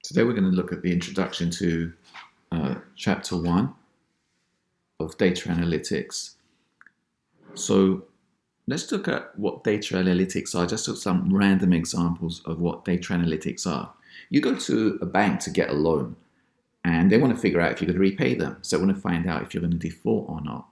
Today we're going to look at the introduction to Chapter 1 of Data Analytics. So let's look at what data analytics are. Just took some random examples of what data analytics are. You go to a bank to get a loan and they want to figure out if you're going to repay them. So they want to find out if you're going to default or not.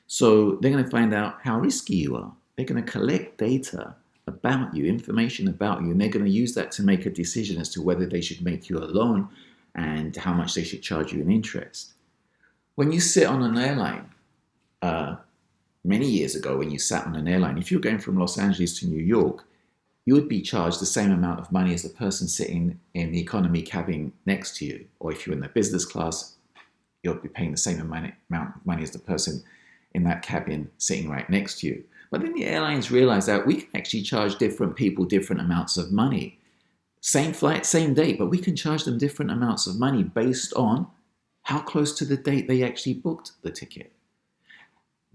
So they're going to find out how risky you are. They're going to collect data about you, information about you, and they're going to use that to make a decision as to whether they should make you a loan and how much they should charge you in interest. When you sit on an airline, many years ago when you sat on an airline, if you're going from Los Angeles to New York, you would be charged the same amount of money as the person sitting in the economy cabin next to you. Or if you're in the business class, you'll be paying the same amount of money as the person in that cabin sitting right next to you. But then the airlines realized that we can actually charge different people different amounts of money. Same flight, same date, but we can charge them different amounts of money based on how close to the date they actually booked the ticket.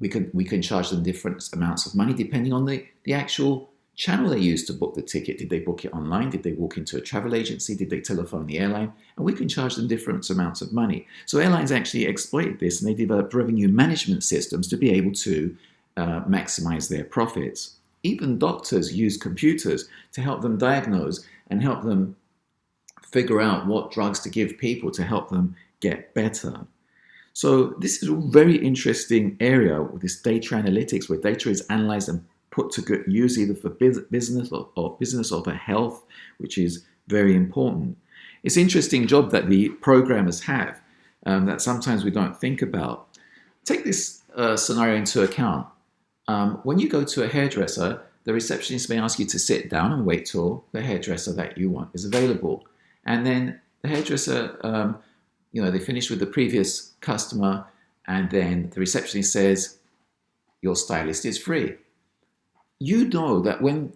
We can charge them different amounts of money depending on the actual channel they used to book the ticket. Did they book it online? Did they walk into a travel agency? Did they telephone the airline? And we can charge them different amounts of money. So airlines actually exploited this and they developed revenue management systems to be able to maximize their profits. Even doctors use computers to help them diagnose and help them figure out what drugs to give people to help them get better. So this is a very interesting area with this data analytics, where data is analyzed and put to good use either for business or for health, which is very important. It's an interesting job that the programmers have that sometimes we don't think about. Take this scenario into account. When you go to a hairdresser, the receptionist may ask you to sit down and wait till the hairdresser that you want is available. And then the hairdresser, they finish with the previous customer, and then the receptionist says, your stylist is free. You know that when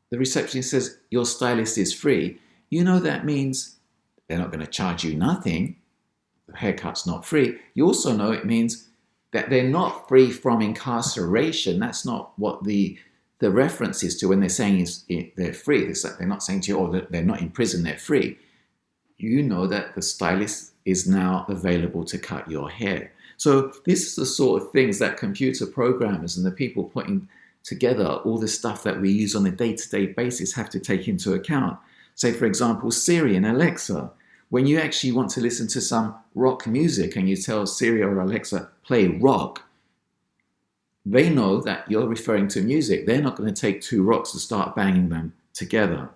the receptionist says your stylist is free, you know that means they're not going to charge you nothing. The haircut's not free. You also know it means that they're not free from incarceration. That's not what the reference is to when they're saying they're free. It's like they're not saying to you, oh, they're not in prison, they're free. You know that the stylist is now available to cut your hair. So this is the sort of things that computer programmers and the people putting together all the stuff that we use on a day-to-day basis have to take into account. Say, for example, Siri and Alexa. When you actually want to listen to some rock music and you tell Siri or Alexa, play rock, they know that you're referring to music. They're not going to take two rocks and start banging them together.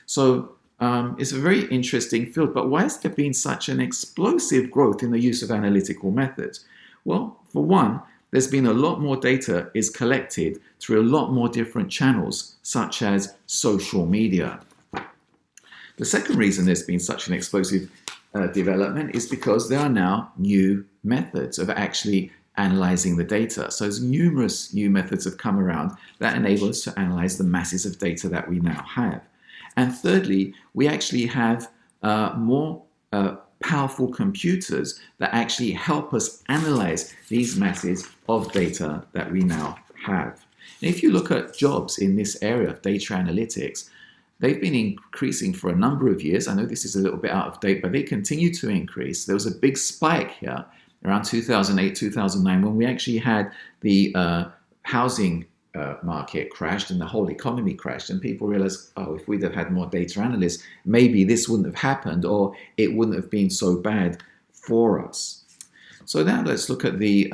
So it's a very interesting field. But why has there been such an explosive growth in the use of analytical methods? Well, for one, there's been a lot more data is collected through a lot more different channels, such as social media. The second reason there's been such an explosive development is because there are now new methods of actually analyzing the data. So there's numerous new methods have come around that enable us to analyze the masses of data that we now have. And thirdly, we actually have more powerful computers that actually help us analyze these masses of data that we now have. And if you look at jobs in this area of data analytics, they've been increasing for a number of years. I know this is a little bit out of date, but they continue to increase. There was a big spike here around 2008, 2009, when we actually had the housing market crashed and the whole economy crashed, and people realized, oh, if we'd have had more data analysts, maybe this wouldn't have happened, or it wouldn't have been so bad for us. So now let's look at the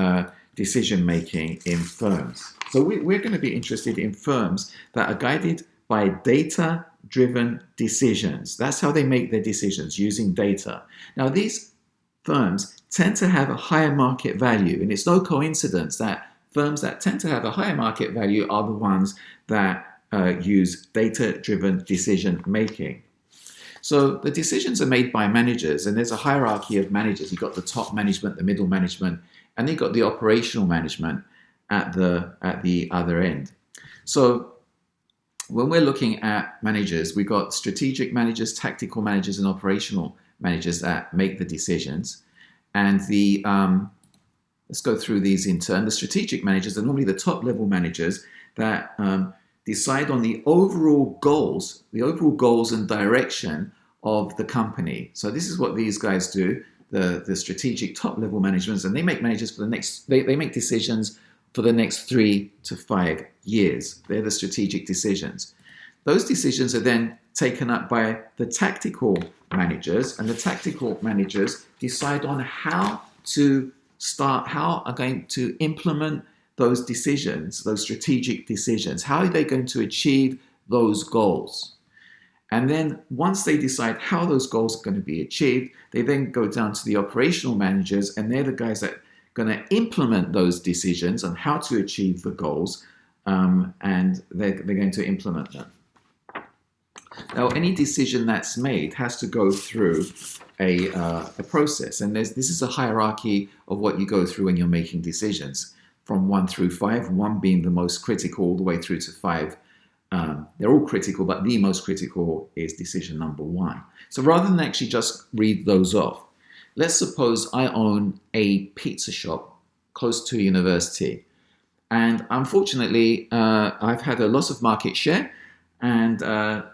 decision making in firms. So we're going to be interested in firms that are guided by data-driven decisions. That's how they make their decisions, using data. Now, these firms tend to have a higher market value, and it's no coincidence that firms that tend to have a higher market value are the ones that use data-driven decision making. So the decisions are made by managers, and there's a hierarchy of managers. You've got the top management, the middle management, and you've got the operational management at the other end. So when we're looking at managers, we've got strategic managers, tactical managers, and operational managers that make the decisions. And let's go through these in turn. The strategic managers are normally the top level managers that decide on the overall goals and direction of the company. So this is what these guys do, the strategic top level managements, and they make managers for the next, they make decisions for the next 3 to 5 years. They're the strategic decisions. Those decisions are then taken up by the tactical managers, and the tactical managers decide on how are going to implement those decisions, those strategic decisions. How are they going to achieve those goals? And then once they decide how those goals are going to be achieved, they then go down to the operational managers, and they're the guys that are going to implement those decisions on how to achieve the goals, and they're going to implement them. Now, any decision that's made has to go through a process, and this is a hierarchy of what you go through when you're making decisions, from 1 through 5, 1 being the most critical all the way through to 5. They're all critical, but the most critical is decision number 1. So rather than actually just read those off, let's suppose I own a pizza shop close to a university, and unfortunately I've had a loss of market share, and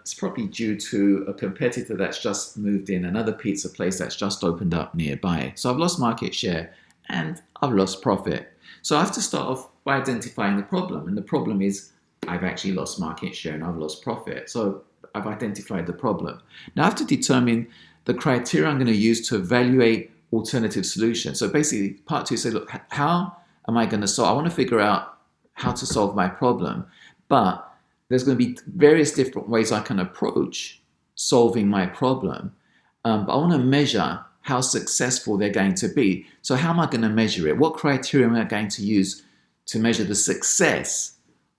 it's probably due to a competitor that's just moved in, another pizza place that's just opened up nearby. So I've lost market share and I've lost profit. So I have to start off by identifying the problem, and the problem is I've actually lost market share and I've lost profit. So I've identified the problem. Now I have to determine the criteria I'm going to use to evaluate alternative solutions. So basically, part 2 says, look, how am I going to solve? I want to figure out how to solve my problem, but there's going to be various different ways I can approach solving my problem. But I want to measure how successful they're going to be. So how am I going to measure it? What criteria am I going to use to measure the success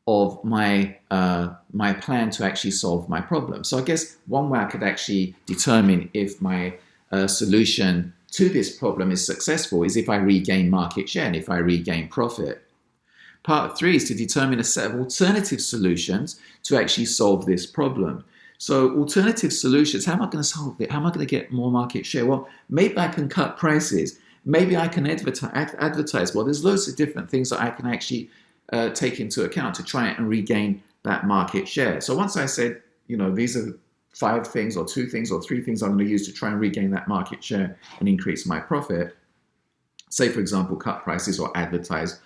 of my plan to actually solve my problem? So I guess one way I could actually determine if my solution to this problem is successful is if I regain market share and if I regain profit. Part 3 is to determine a set of alternative solutions to actually solve this problem. So alternative solutions, how am I going to solve it? How am I going to get more market share? Well, maybe I can cut prices. Maybe I can advertise. Well, there's loads of different things that I can actually take into account to try and regain that market share. So once I said, these are 5 things or 2 things or 3 things I'm going to use to try and regain that market share and increase my profit, say, for example, cut prices or advertise,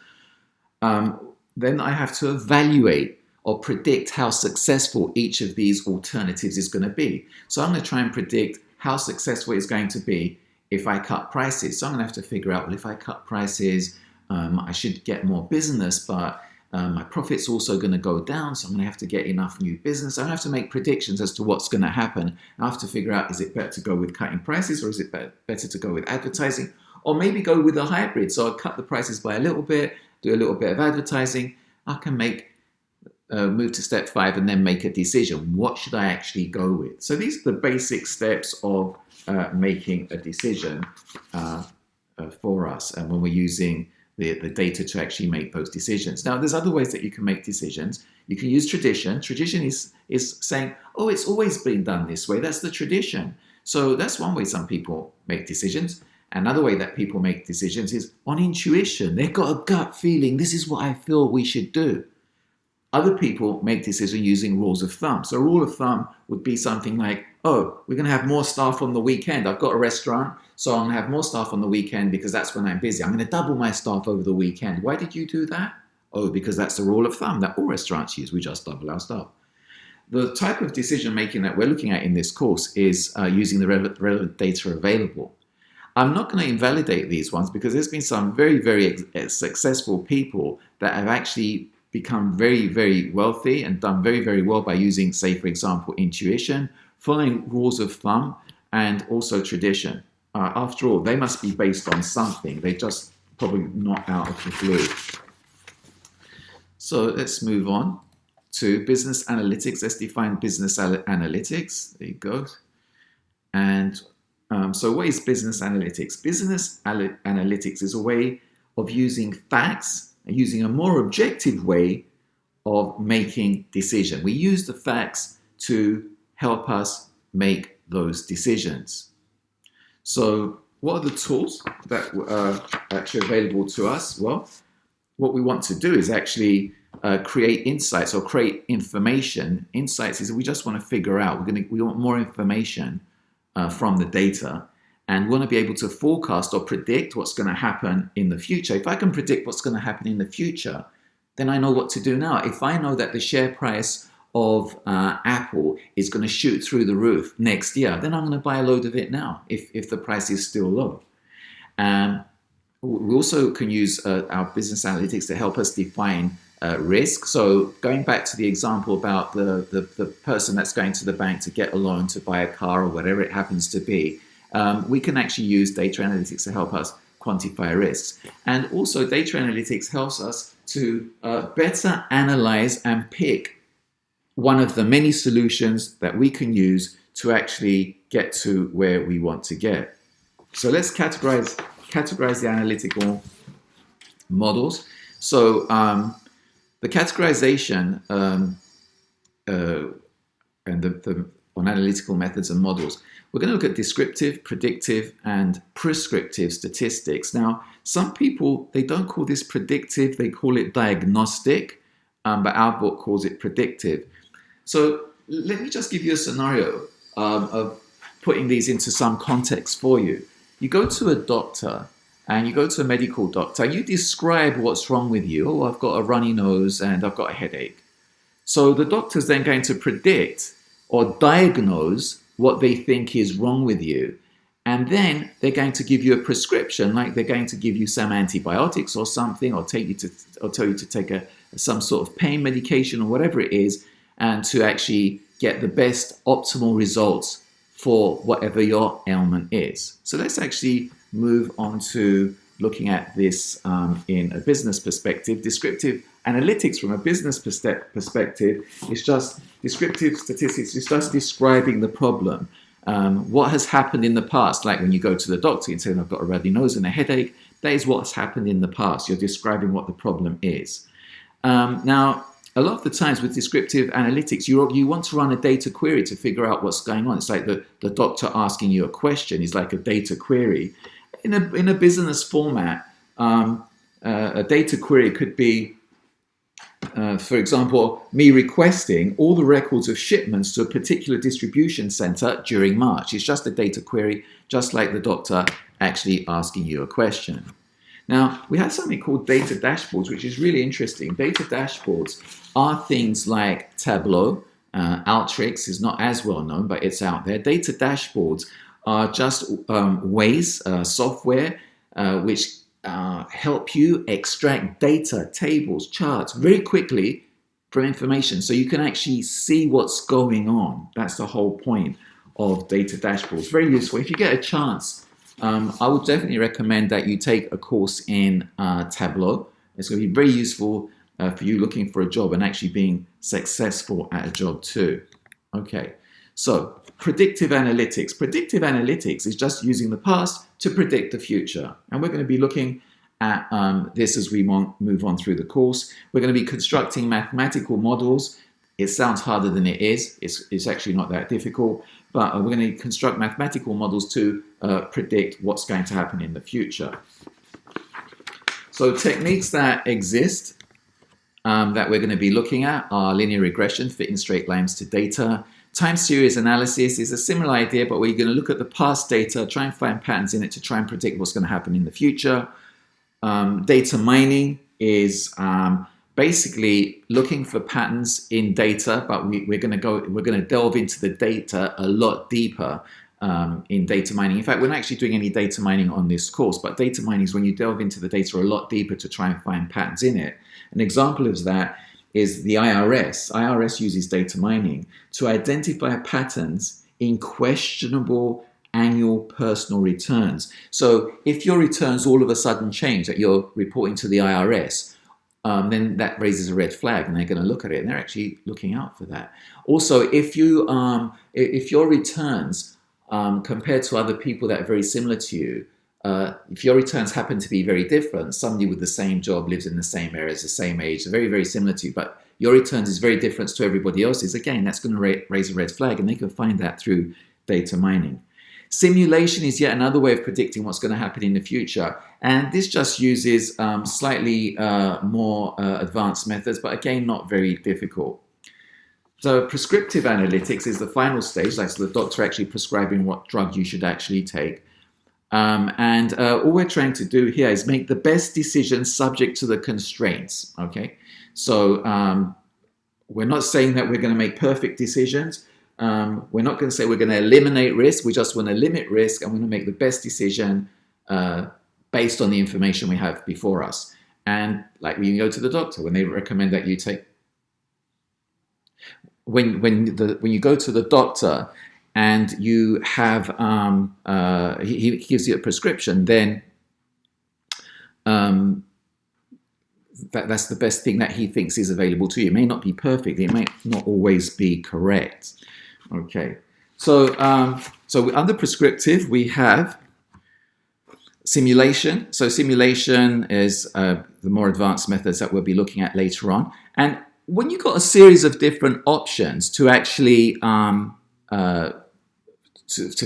then I have to evaluate or predict how successful each of these alternatives is going to be. So I'm going to try and predict how successful it's going to be if I cut prices. So I'm going to have to figure out, well, if I cut prices, I should get more business, but my profit's also going to go down, so I'm going to have to get enough new business. I have to make predictions as to what's going to happen. I have to figure out, is it better to go with cutting prices, or is it better to go with advertising, or maybe go with a hybrid? So I'll cut the prices by a little bit, do a little bit of advertising. I can move to step 5 and then make a decision. What should I actually go with? So these are the basic steps of making a decision for us, and when we're using the data to actually make those decisions. Now, there's other ways that you can make decisions. You can use tradition. Tradition is saying, oh, it's always been done this way. That's the tradition. So that's one way some people make decisions. Another way that people make decisions is on intuition. They've got a gut feeling. This is what I feel we should do. Other people make decisions using rules of thumb. So a rule of thumb would be something like, oh, we're going to have more staff on the weekend. I've got a restaurant, so I'm going to have more staff on the weekend because that's when I'm busy. I'm going to double my staff over the weekend. Why did you do that? Oh, because that's the rule of thumb that all restaurants use. We just double our staff. The type of decision making that we're looking at in this course is using the relevant data available. I'm not going to invalidate these ones because there's been some very, very successful people that have actually become very, very wealthy and done very, very well by using, say, for example, intuition, following rules of thumb, and also tradition. After all, they must be based on something. They're just probably not out of the blue. So let's move on to business analytics. Let's define business analytics. There you go. And so what is business analytics? Business analytics is a way of using facts and using a more objective way of making decisions. We use the facts to help us make those decisions. So what are the tools that are actually available to us? Well, what we want to do is actually create insights or create information. Insights is we just want to figure out, we want more information from the data, and want to be able to forecast or predict what's going to happen in the future. If I can predict what's going to happen in the future, then I know what to do now. If I know that the share price of Apple is going to shoot through the roof next year, then I'm going to buy a load of it now if the price is still low. We also can use our business analytics to help us define risk. So going back to the example about the person that's going to the bank to get a loan to buy a car or whatever it happens to be, we can actually use data analytics to help us quantify risks. And also data analytics helps us to better analyze and pick one of the many solutions that we can use to actually get to where we want to get. So let's categorize the analytical models. So the categorization and on analytical methods and models, we're going to look at descriptive, predictive, and prescriptive statistics. Now, some people, they don't call this predictive, they call it diagnostic, but our book calls it predictive. So let me just give you a scenario of putting these into some context for you. You go to a doctor, and you go to a medical doctor, you describe what's wrong with you. Oh, I've got a runny nose and I've got a headache. So the doctor's then going to predict or diagnose what they think is wrong with you. And then they're going to give you a prescription, like they're going to give you some antibiotics or something, or tell you to take some sort of pain medication or whatever it is, and to actually get the best optimal results for whatever your ailment is. So let's actually move on to looking at this in a business perspective. Descriptive analytics from a business perspective is just descriptive statistics. It's just describing the problem. What has happened in the past, like when you go to the doctor and say, I've got a runny nose and a headache, that is what's happened in the past. You're describing what the problem is. Now, a lot of the times with descriptive analytics, you want to run a data query to figure out what's going on. It's like the doctor asking you a question is like a data query. In a business format, a data query could be, for example, me requesting all the records of shipments to a particular distribution center during March. It's just a data query, just like the doctor actually asking you a question. Now, we have something called data dashboards, which is really interesting. Data dashboards are things like Tableau. Alteryx is not as well known, but it's out there. Data dashboards are just ways, software, which help you extract data, tables, charts very quickly from information, so you can actually see what's going on. That's the whole point of data dashboards. Very useful. If you get a chance, I would definitely recommend that you take a course in Tableau. It's going to be very useful for you looking for a job and actually being successful at a job too. Okay, so predictive analytics. Predictive analytics is just using the past to predict the future. And we're going to be looking at this as we move on through the course. We're going to be constructing mathematical models. It sounds harder than it is. It's actually not that difficult. But we're going to construct mathematical models to predict what's going to happen in the future. So techniques that exist that we're going to be looking at are linear regression, fitting straight lines to data. Time series analysis is a similar idea, but we're going to look at the past data, try and find patterns in it to try and predict what's going to happen in the future. Data mining is basically looking for patterns in data, but we're going to delve into the data a lot deeper in data mining. In fact, we're not actually doing any data mining on this course, but data mining is when you delve into the data a lot deeper to try and find patterns in it. An example of that is the IRS. IRS uses data mining to identify patterns in questionable annual personal returns. So if your returns all of a sudden change, that you're reporting to the IRS, then that raises a red flag, and they're going to look at it, and they're actually looking out for that. Also, if your returns compared to other people that are very similar to you, if your returns happen to be very different, somebody with the same job, lives in the same areas, the same age, very, very similar to you, but your returns is very different to everybody else's, again, that's going to raise a red flag, and they can find that through data mining. Simulation is yet another way of predicting what's going to happen in the future. And this just uses slightly more advanced methods, but again, not very difficult. So prescriptive analytics is the final stage. That's the doctor actually prescribing what drug you should actually take. All we're trying to do here is make the best decision subject to the constraints. Okay, so we're not saying that we're going to make perfect decisions. We're not going to say we're going to eliminate risk. We just want to limit risk and we want to make the best decision based on the information we have before us. And like when you go to the doctor, when they recommend that you take, when you go to the doctor and you have he gives you a prescription, then that's the best thing that he thinks is available to you. It may not be perfect. It may not always be correct. Okay, so under prescriptive we have simulation. So simulation is the more advanced methods that we'll be looking at later on. And when you've got a series of different options to actually to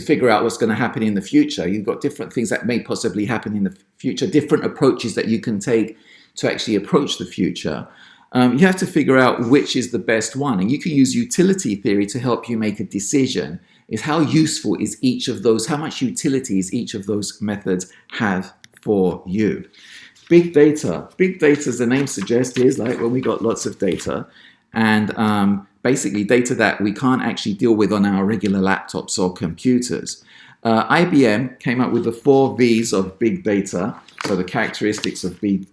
figure out what's going to happen in the future, you've got different things that may possibly happen in the future, different approaches that you can take to actually approach the future. You have to figure out which is the best one. And you can use utility theory to help you make a decision. Is how useful is each of those, how much utility is each of those methods have for you. Big data. Big data, as the name suggests, is like when we got lots of data. And basically data that we can't actually deal with on our regular laptops or computers. IBM came up with the 4 V's of big data, so the characteristics of big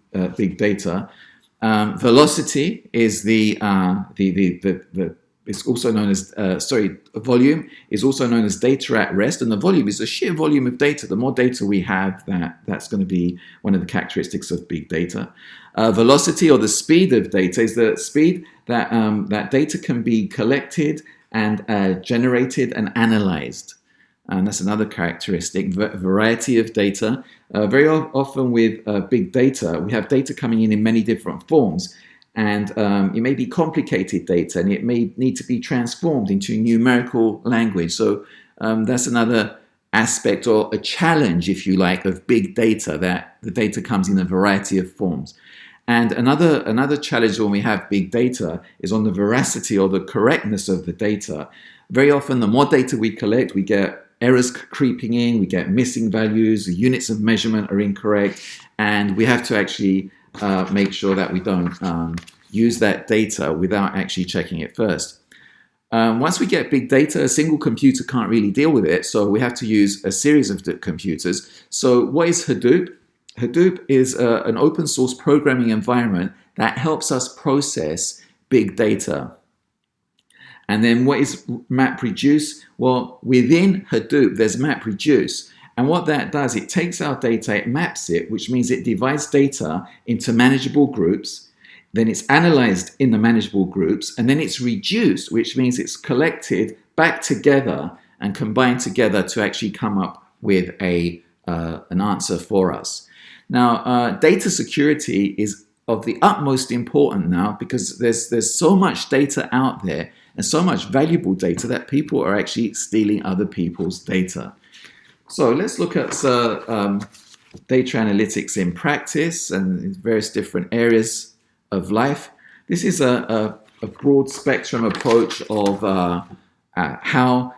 data. Velocity is it's also known as, volume is also known as data at rest, and the volume is the sheer volume of data. The more data we have, that's going to be one of the characteristics of big data. Velocity, or the speed of data, is the speed that that data can be collected and generated and analyzed. And that's another characteristic. Variety of data. Very often with big data, we have data coming in many different forms. And it may be complicated data, and it may need to be transformed into numerical language. So that's another aspect, or a challenge, if you like, of big data, that the data comes in a variety of forms. And another challenge when we have big data is on the veracity or the correctness of the data. Very often, the more data we collect, we get errors creeping in, we get missing values, the units of measurement are incorrect, and we have to actually make sure that we don't use that data without actually checking it first. Once we get big data, a single computer can't really deal with it, so we have to use a series of computers. So what is Hadoop? Hadoop is an open source programming environment that helps us process big data. And then what is MapReduce? Well, within Hadoop, there's MapReduce. And what that does, it takes our data, it maps it, which means it divides data into manageable groups. Then it's analyzed in the manageable groups, and then it's reduced, which means it's collected back together and combined together to actually come up with an answer for us. Now, data security is of the utmost importance now, because there's so much data out there and so much valuable data that people are actually stealing other people's data. So let's look at data analytics in practice and in various different areas of life. This is a broad spectrum approach of how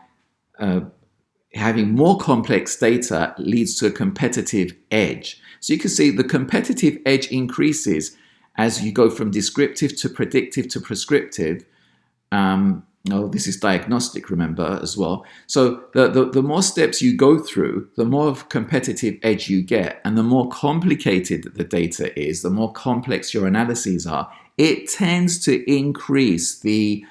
having more complex data leads to a competitive edge. So you can see the competitive edge increases as you go from descriptive to predictive to prescriptive. This is diagnostic, remember, as well. So the more steps you go through, the more of competitive edge you get, and the more complicated the data is, the more complex your analyses are. It tends to increase the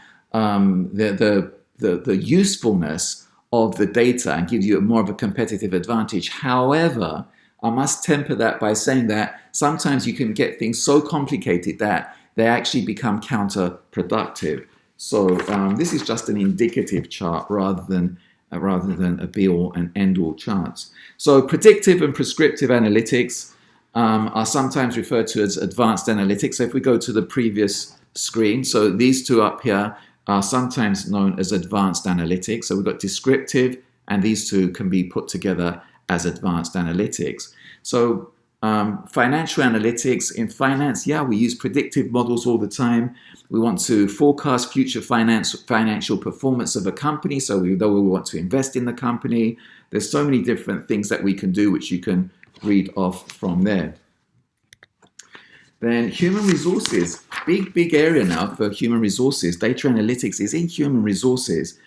usefulness of the data and give you more of a competitive advantage. However, I must temper that by saying that sometimes you can get things so complicated that they actually become counterproductive. So this is just an indicative chart rather than a be-all and end-all chart. So predictive and prescriptive analytics are sometimes referred to as advanced analytics. So if we go to the previous screen, so these two up here are sometimes known as advanced analytics. So we've got descriptive, and these two can be put together as advanced analytics. So Financial analytics in finance, yeah, we use predictive models all the time. We want to forecast future financial performance of a company, so we want to invest in the company. There's so many different things that we can do, which you can read off from there. Then human resources, big area now for human resources. Data analytics is in human resources.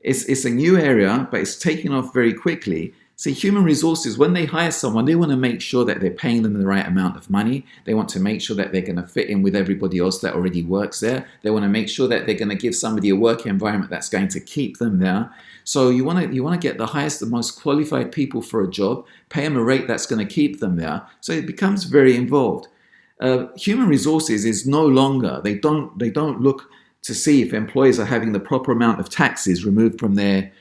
It's a new area, but it's taking off very quickly. See, human resources, when they hire someone, they want to make sure that they're paying them the right amount of money. They want to make sure that they're going to fit in with everybody else that already works there. They want to make sure that they're going to give somebody a work environment that's going to keep them there. So you want to get the highest, the most qualified people for a job, pay them a rate that's going to keep them there. So it becomes very involved. Human resources is no longer, they don't look to see if employees are having the proper amount of taxes removed from their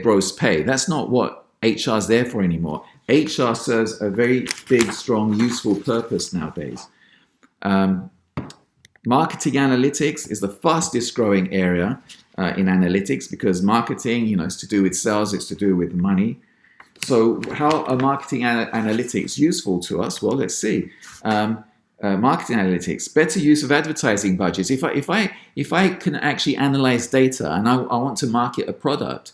gross pay. That's not what HR is there for anymore. HR serves a very big, strong, useful purpose nowadays. Marketing analytics is the fastest growing area in analytics, because marketing, is to do with sales, it's to do with money. So how are marketing analytics useful to us? Well, let's see. Marketing analytics, better use of advertising budgets. If I can actually analyze data and I want to market a product,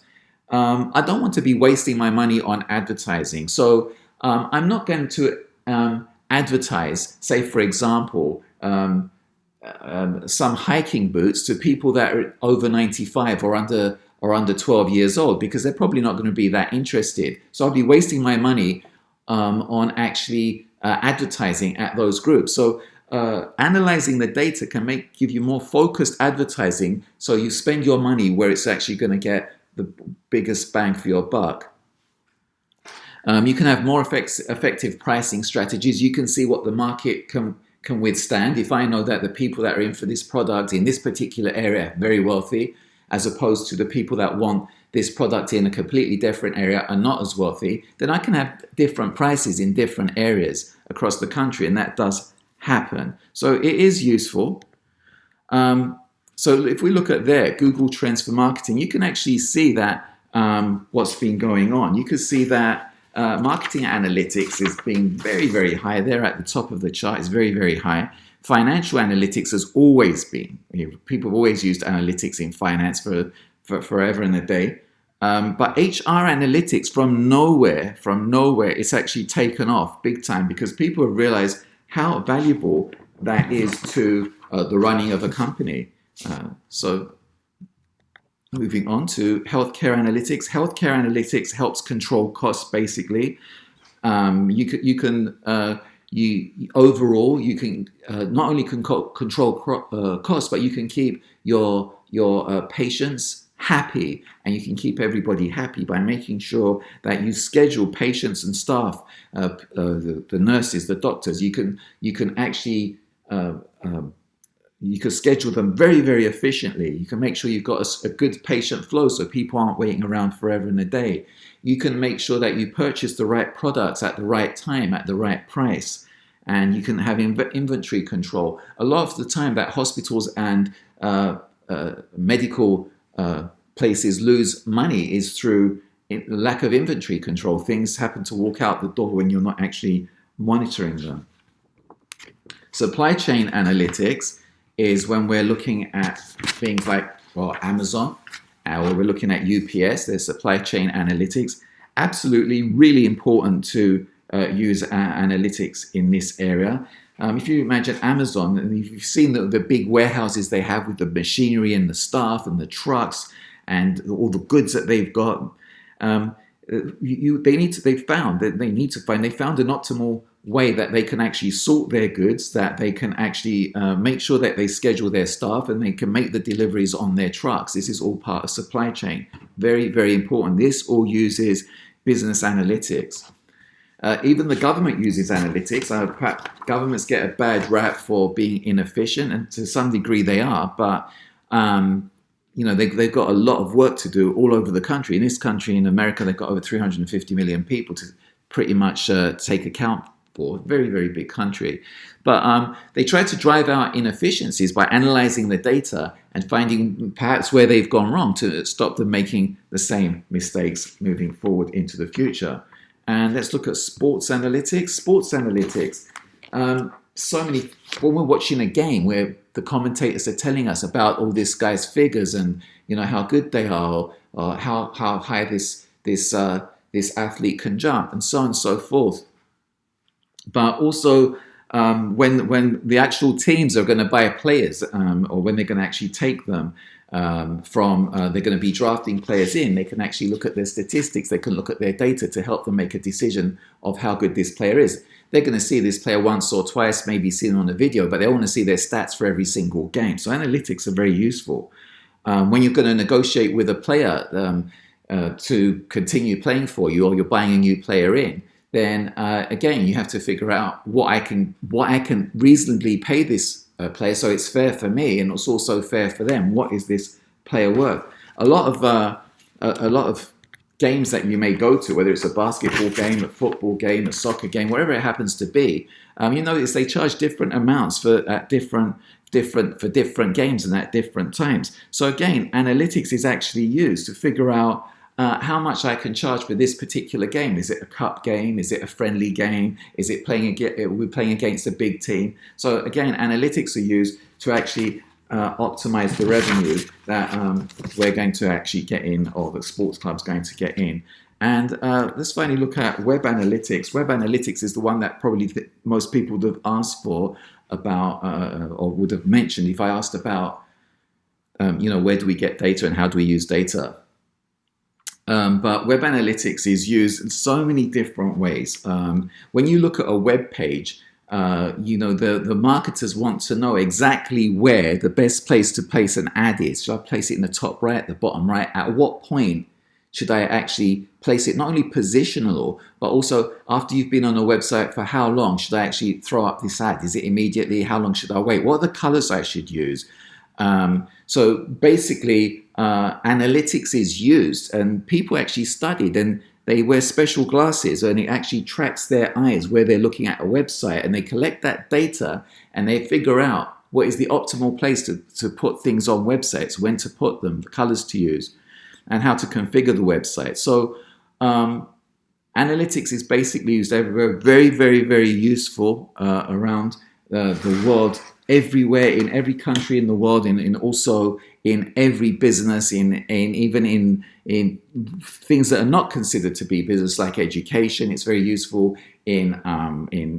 I don't want to be wasting my money on advertising. So I'm not going to advertise, say, for example, some hiking boots to people that are over 95 or under 12 years old, because they're probably not going to be that interested. So I'll be wasting my money on actually advertising at those groups. So analyzing the data can give you more focused advertising, so you spend your money where it's actually going to get the biggest bang for your buck. You can have more effective pricing strategies. You can see what the market can withstand. If I know that the people that are in for this product in this particular area are very wealthy, as opposed to the people that want this product in a completely different area are not as wealthy, then I can have different prices in different areas across the country, and that does happen. So it is useful. So if we look at there, Google Trends for Marketing, you can actually see that what's been going on. You can see that marketing analytics is being very, very high there at the top of the chart. It's very, very high. Financial analytics has always been. People have always used analytics in finance for forever and a day. But HR analytics from nowhere, it's actually taken off big time, because people have realized how valuable that is to the running of a company. So moving on to healthcare analytics. Healthcare analytics helps control costs, basically. Overall, you can not only control costs, but you can keep your patients happy, and you can keep everybody happy by making sure that you schedule patients and staff, the nurses, the doctors. You can actually you can schedule them very, very efficiently. You can make sure you've got a good patient flow, so people aren't waiting around forever and a day. You can make sure that you purchase the right products at the right time, at the right price, and you can have inventory control. A lot of the time that hospitals and medical places lose money is through lack of inventory control. Things happen to walk out the door when you're not actually monitoring them. Supply chain analytics is when we're looking at things like, well, Amazon, or we're looking at UPS, there's supply chain analytics. Absolutely really important to use analytics in this area. If you imagine Amazon, and you've seen the big warehouses they have with the machinery and the staff and the trucks and all the goods that they've got, they found an optimal way that they can actually sort their goods, that they can actually make sure that they schedule their staff and they can make the deliveries on their trucks. This is all part of supply chain. Very, very important. This all uses business analytics. Even the government uses analytics. Perhaps governments get a bad rap for being inefficient, and to some degree they are, but they've got a lot of work to do all over the country. In this country, in America, they've got over 350 million people to pretty much take account for. Very, very big country. But they try to drive out inefficiencies by analyzing the data and finding perhaps where they've gone wrong to stop them making the same mistakes moving forward into the future. And let's look at sports analytics. Sports analytics. So many, when we're watching a game where the commentators are telling us about all this guy's figures and how good they are, or how high this athlete can jump, and so on and so forth. But also when the actual teams are going to buy players, or when they're going to actually take them they're going to be drafting players in, they can actually look at their statistics, they can look at their data to help them make a decision of how good this player is. They're going to see this player once or twice, maybe seen on a video, but they want to see their stats for every single game. So analytics are very useful. When you're going to negotiate with a player to continue playing for you, or you're buying a new player in, then again, you have to figure out what I can reasonably pay this player, so it's fair for me and it's also fair for them. What is this player worth? A lot of games that you may go to, whether it's a basketball game, a football game, a soccer game, whatever it happens to be, you notice they charge different amounts for different games and at different times. So again, analytics is actually used to figure out how much I can charge for this particular game. Is it a cup game? Is it a friendly game? Is it we're playing against a big team? So again, analytics are used to actually optimize the revenue that we're going to actually get in, or the sports club's going to get in. And let's finally look at web analytics. Web analytics is the one that probably most people would have asked for about, or would have mentioned if I asked about, where do we get data and how do we use data? But web analytics is used in so many different ways. When you look at a web page, the marketers want to know exactly where the best place to place an ad is. Should I place it in the top right, the bottom right? At what point should I actually place it? Not only positional, but also after you've been on a website for how long should I actually throw up this ad? Is it immediately? How long should I wait? What are the colors I should use? So basically, analytics is used, and people actually studied, and they wear special glasses, and it actually tracks their eyes where they're looking at a website, and they collect that data and they figure out what is the optimal place to put things on websites, when to put them, the colors to use, and how to configure the website. So analytics is basically used everywhere, very, very, very useful around the world, everywhere, in every country in the world, and also in every business, even in things that are not considered to be business, like education. It's very useful in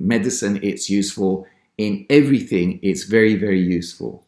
medicine. It's useful in everything. It's very, very useful.